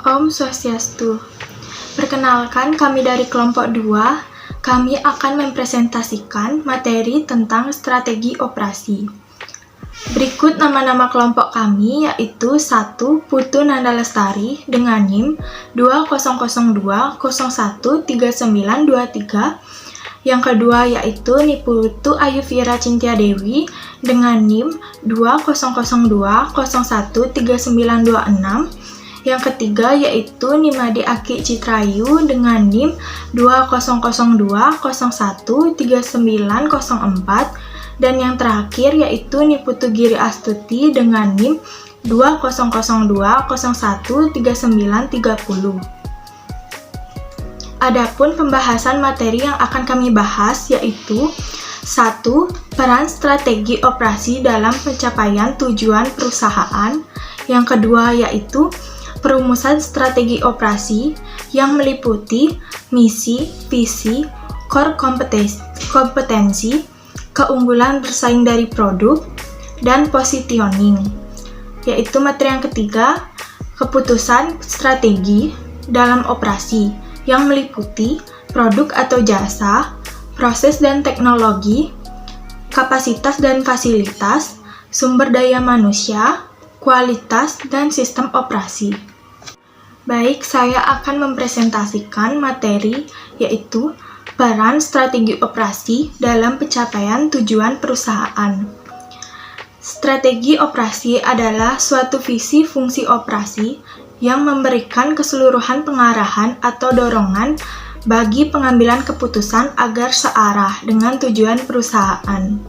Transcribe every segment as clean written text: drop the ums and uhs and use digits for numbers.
Om Swastiastu. Perkenalkan, kami dari kelompok 2, kami akan mempresentasikan materi tentang strategi operasi. Berikut nama-nama kelompok kami, yaitu 1. Putu Nanda Lestari dengan NIM 2002013923. Yang kedua yaitu Niputu Ayu Fira Cintia Dewi dengan NIM 2002013926. Yang ketiga yaitu Nimade Aki Citrayu dengan NIM 2002013904. Dan yang terakhir yaitu Niputu Giri Astuti dengan NIM 2002013930. Adapun pembahasan materi yang akan kami bahas yaitu 1. Peran strategi operasi dalam pencapaian tujuan perusahaan. Yang kedua yaitu perumusan strategi operasi yang meliputi misi, visi, core kompetensi, keunggulan bersaing dari produk, dan positioning. Yaitu materi yang ketiga, keputusan strategi dalam operasi yang meliputi produk atau jasa, proses dan teknologi, kapasitas dan fasilitas, sumber daya manusia, kualitas, dan sistem operasi. Baik, saya akan mempresentasikan materi yaitu peran strategi operasi dalam pencapaian tujuan perusahaan. Strategi operasi adalah suatu visi fungsi operasi yang memberikan keseluruhan pengarahan atau dorongan bagi pengambilan keputusan agar searah dengan tujuan perusahaan.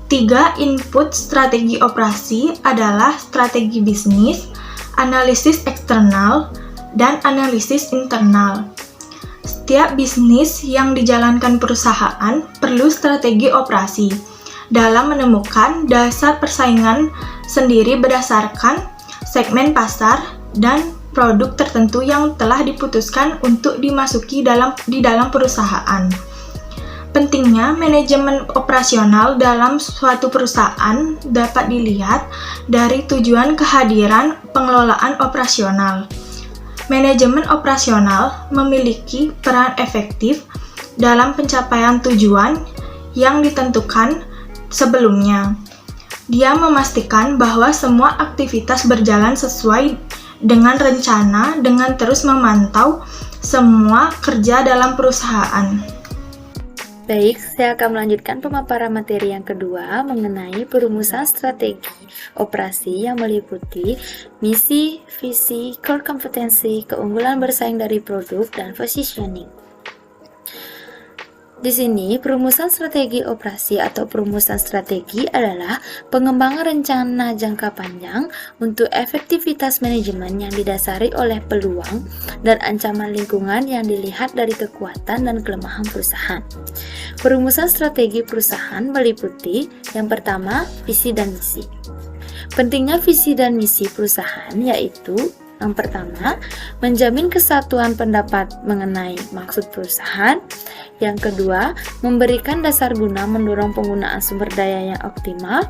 3 input strategi operasi adalah strategi bisnis, analisis eksternal, dan analisis internal. Setiap bisnis yang dijalankan perusahaan perlu strategi operasi dalam menemukan dasar persaingan sendiri berdasarkan segmen pasar dan produk tertentu yang telah diputuskan untuk dimasuki di dalam perusahaan. Pentingnya manajemen operasional dalam suatu perusahaan dapat dilihat dari tujuan kehadiran pengelolaan operasional. Manajemen operasional memiliki peran efektif dalam pencapaian tujuan yang ditentukan sebelumnya. Dia memastikan bahwa semua aktivitas berjalan sesuai dengan rencana dengan terus memantau semua kerja dalam perusahaan. Baik, saya akan melanjutkan pemaparan materi yang kedua mengenai perumusan strategi operasi yang meliputi misi, visi, core kompetensi, keunggulan bersaing dari produk, dan positioning. Di sini, perumusan strategi operasi atau perumusan strategi adalah pengembangan rencana jangka panjang untuk efektivitas manajemen yang didasari oleh peluang dan ancaman lingkungan yang dilihat dari kekuatan dan kelemahan perusahaan. Perumusan strategi perusahaan meliputi yang pertama, visi dan misi. Pentingnya visi dan misi perusahaan yaitu yang pertama, menjamin kesatuan pendapat mengenai maksud perusahaan. Yang kedua, memberikan dasar guna mendorong penggunaan sumber daya yang optimal.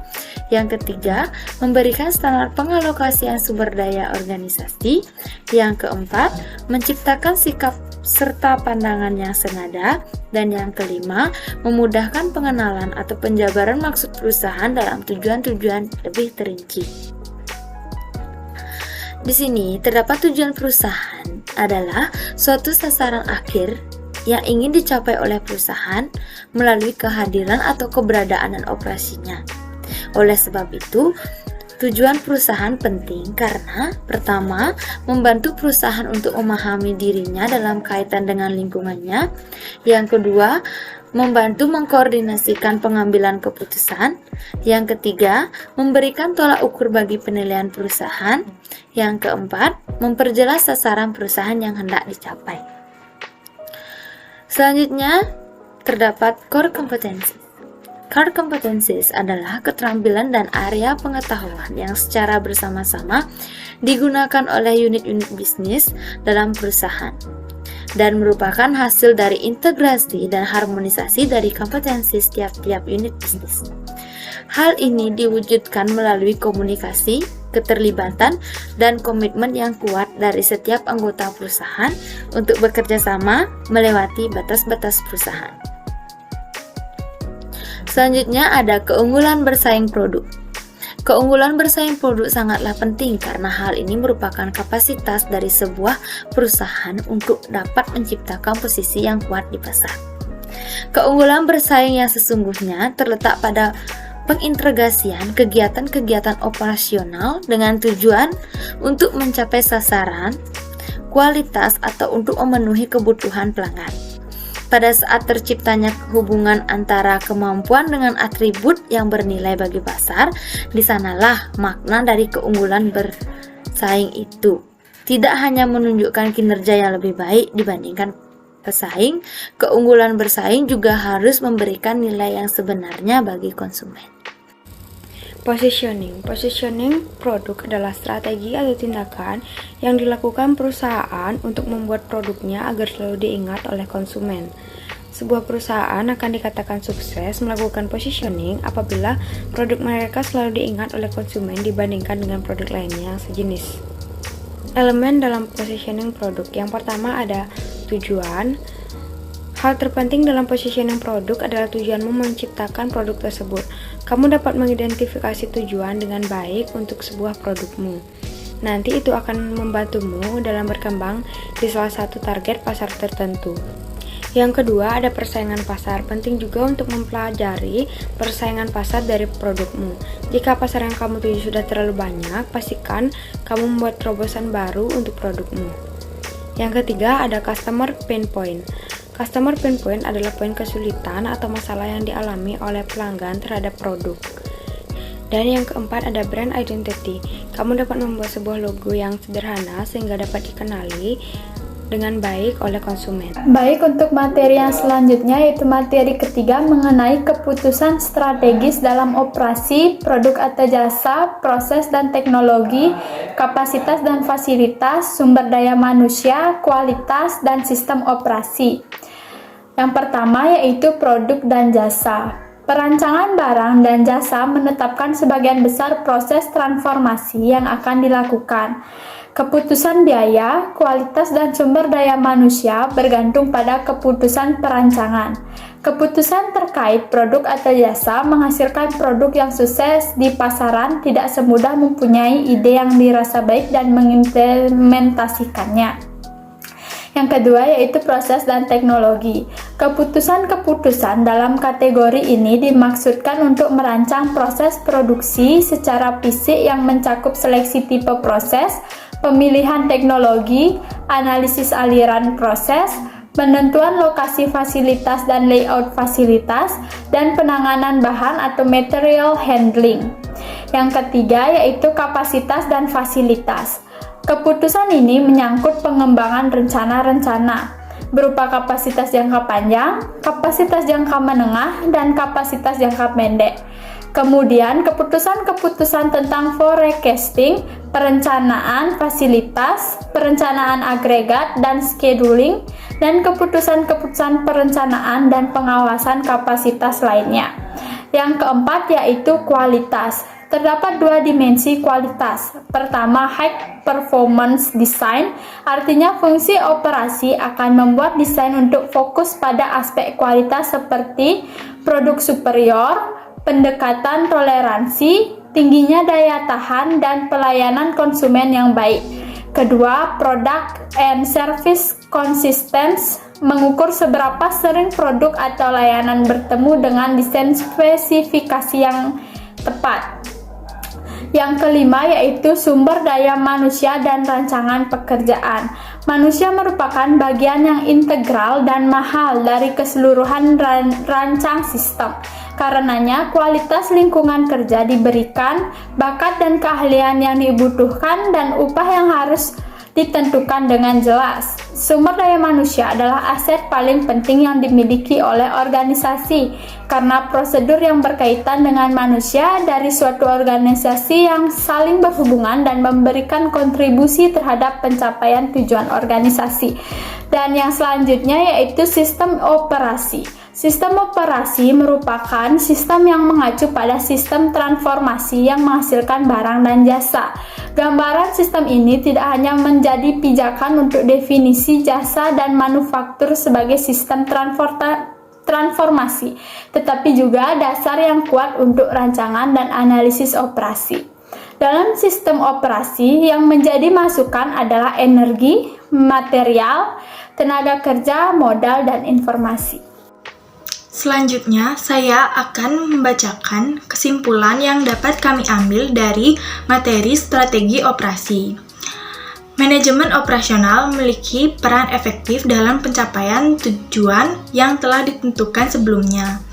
Yang ketiga, memberikan standar pengalokasian sumber daya organisasi. Yang keempat, menciptakan sikap serta pandangan yang senada. Dan yang kelima, memudahkan pengenalan atau penjabaran maksud perusahaan dalam tujuan-tujuan lebih terinci. Di sini terdapat tujuan perusahaan adalah suatu sasaran akhir yang ingin dicapai oleh perusahaan melalui kehadiran atau keberadaan dan operasinya. Oleh sebab itu, tujuan perusahaan penting karena pertama, membantu perusahaan untuk memahami dirinya dalam kaitan dengan lingkungannya. Yang kedua, membantu mengkoordinasikan pengambilan keputusan. Yang ketiga, memberikan tolak ukur bagi penilaian perusahaan. Yang keempat, memperjelas sasaran perusahaan yang hendak dicapai. Selanjutnya, terdapat core competencies. Core competencies adalah keterampilan dan area pengetahuan yang secara bersama-sama digunakan oleh unit-unit bisnis dalam perusahaan dan merupakan hasil dari integrasi dan harmonisasi dari kompetensi setiap unit bisnis. Hal ini diwujudkan melalui komunikasi, keterlibatan dan komitmen yang kuat dari setiap anggota perusahaan untuk bekerja sama melewati batas-batas perusahaan. Selanjutnya ada keunggulan bersaing produk. Keunggulan bersaing produk sangatlah penting karena hal ini merupakan kapasitas dari sebuah perusahaan untuk dapat menciptakan posisi yang kuat di pasar. Keunggulan bersaing yang sesungguhnya terletak pada pengintegrasian kegiatan-kegiatan operasional dengan tujuan untuk mencapai sasaran, kualitas, atau untuk memenuhi kebutuhan pelanggan. Pada saat terciptanya hubungan antara kemampuan dengan atribut yang bernilai bagi pasar, di sanalah makna dari keunggulan bersaing itu. Tidak hanya menunjukkan kinerja yang lebih baik dibandingkan pesaing, keunggulan bersaing juga harus memberikan nilai yang sebenarnya bagi konsumen. Positioning produk adalah strategi atau tindakan yang dilakukan perusahaan untuk membuat produknya agar selalu diingat oleh konsumen. Sebuah perusahaan akan dikatakan sukses melakukan positioning apabila produk mereka selalu diingat oleh konsumen dibandingkan dengan produk lainnya yang sejenis. Elemen dalam positioning produk yang pertama ada tujuan. Hal terpenting dalam positioning produk adalah tujuanmu menciptakan produk tersebut. Kamu dapat mengidentifikasi tujuan dengan baik untuk sebuah produkmu. Nanti itu akan membantumu dalam berkembang di salah satu target pasar tertentu. Yang kedua ada persaingan pasar. Penting juga untuk mempelajari persaingan pasar dari produkmu. Jika pasar yang kamu tuju sudah terlalu banyak, pastikan kamu membuat terobosan baru untuk produkmu. Yang ketiga ada customer pain point. Customer pain point adalah poin kesulitan atau masalah yang dialami oleh pelanggan terhadap produk. Dan yang keempat ada brand identity. Kamu dapat membuat sebuah logo yang sederhana sehingga dapat dikenali dengan baik oleh konsumen. Baik, untuk materi yang selanjutnya yaitu materi ketiga mengenai keputusan strategis dalam operasi, produk atau jasa, proses dan teknologi, kapasitas dan fasilitas, sumber daya manusia, kualitas, dan sistem operasi. Yang pertama yaitu produk dan jasa. Perancangan barang dan jasa menetapkan sebagian besar proses transformasi yang akan dilakukan. Keputusan biaya, kualitas, dan sumber daya manusia bergantung pada keputusan perancangan. Keputusan terkait produk atau jasa menghasilkan produk yang sukses di pasaran tidak semudah mempunyai ide yang dirasa baik dan mengimplementasikannya. Yang kedua yaitu proses dan teknologi. Keputusan-keputusan dalam kategori ini dimaksudkan untuk merancang proses produksi secara fisik yang mencakup seleksi tipe proses, pemilihan teknologi, analisis aliran proses, penentuan lokasi fasilitas dan layout fasilitas, dan penanganan bahan atau material handling. Yang ketiga yaitu kapasitas dan fasilitas. Keputusan ini menyangkut pengembangan rencana-rencana berupa kapasitas jangka panjang, kapasitas jangka menengah, dan kapasitas jangka pendek. Kemudian keputusan-keputusan tentang forecasting, perencanaan fasilitas, perencanaan agregat, dan scheduling, dan keputusan-keputusan perencanaan dan pengawasan kapasitas lainnya. Yang keempat yaitu kualitas. Terdapat dua dimensi kualitas. Pertama, high performance design, artinya fungsi operasi akan membuat desain untuk fokus pada aspek kualitas seperti produk superior, pendekatan toleransi, tingginya daya tahan, dan pelayanan konsumen yang baik. Kedua, product and service consistency, mengukur seberapa sering produk atau layanan bertemu dengan desain spesifikasi yang tepat. Yang kelima yaitu sumber daya manusia dan rancangan pekerjaan. Manusia merupakan bagian yang integral dan mahal dari keseluruhan rancang sistem. Karenanya, kualitas lingkungan kerja diberikan, bakat dan keahlian yang dibutuhkan, dan upah yang harus ditentukan dengan jelas. Sumber daya manusia adalah aset paling penting yang dimiliki oleh organisasi karena prosedur yang berkaitan dengan manusia dari suatu organisasi yang saling berhubungan dan memberikan kontribusi terhadap pencapaian tujuan organisasi. Dan yang selanjutnya yaitu sistem operasi. Sistem operasi merupakan sistem yang mengacu pada sistem transformasi yang menghasilkan barang dan jasa. Gambaran sistem ini tidak hanya menjadi pijakan untuk definisi jasa dan manufaktur sebagai sistem transformasi, tetapi juga dasar yang kuat untuk rancangan dan analisis operasi. Dalam sistem operasi, yang menjadi masukan adalah energi, material, tenaga kerja, modal, dan informasi. Selanjutnya, saya akan membacakan kesimpulan yang dapat kami ambil dari materi strategi operasi. Manajemen operasional memiliki peran efektif dalam pencapaian tujuan yang telah ditentukan sebelumnya.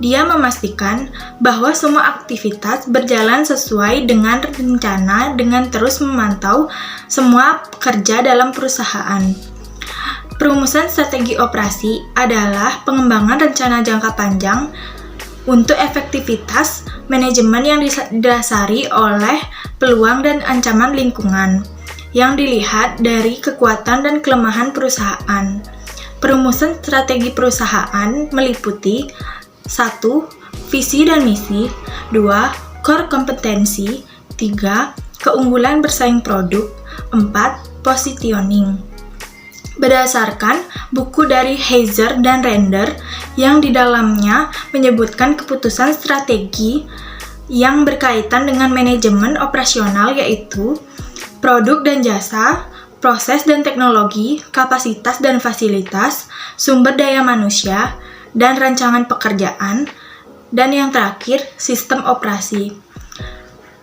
Dia memastikan bahwa semua aktivitas berjalan sesuai dengan rencana dengan terus memantau semua pekerja dalam perusahaan. Perumusan strategi operasi adalah pengembangan rencana jangka panjang untuk efektivitas manajemen yang didasari oleh peluang dan ancaman lingkungan yang dilihat dari kekuatan dan kelemahan perusahaan. Perumusan strategi perusahaan meliputi 1. Visi dan misi, 2. Core kompetensi, 3. Keunggulan bersaing produk, 4. Positioning. Berdasarkan buku dari Heiser dan Render yang di dalamnya menyebutkan keputusan strategi yang berkaitan dengan manajemen operasional yaitu produk dan jasa, proses dan teknologi, kapasitas dan fasilitas, sumber daya manusia, dan rancangan pekerjaan, dan yang terakhir, sistem operasi.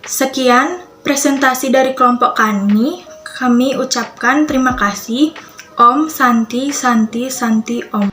Sekian presentasi dari kelompok kami ucapkan terima kasih. Om Santi Santi Santi Om.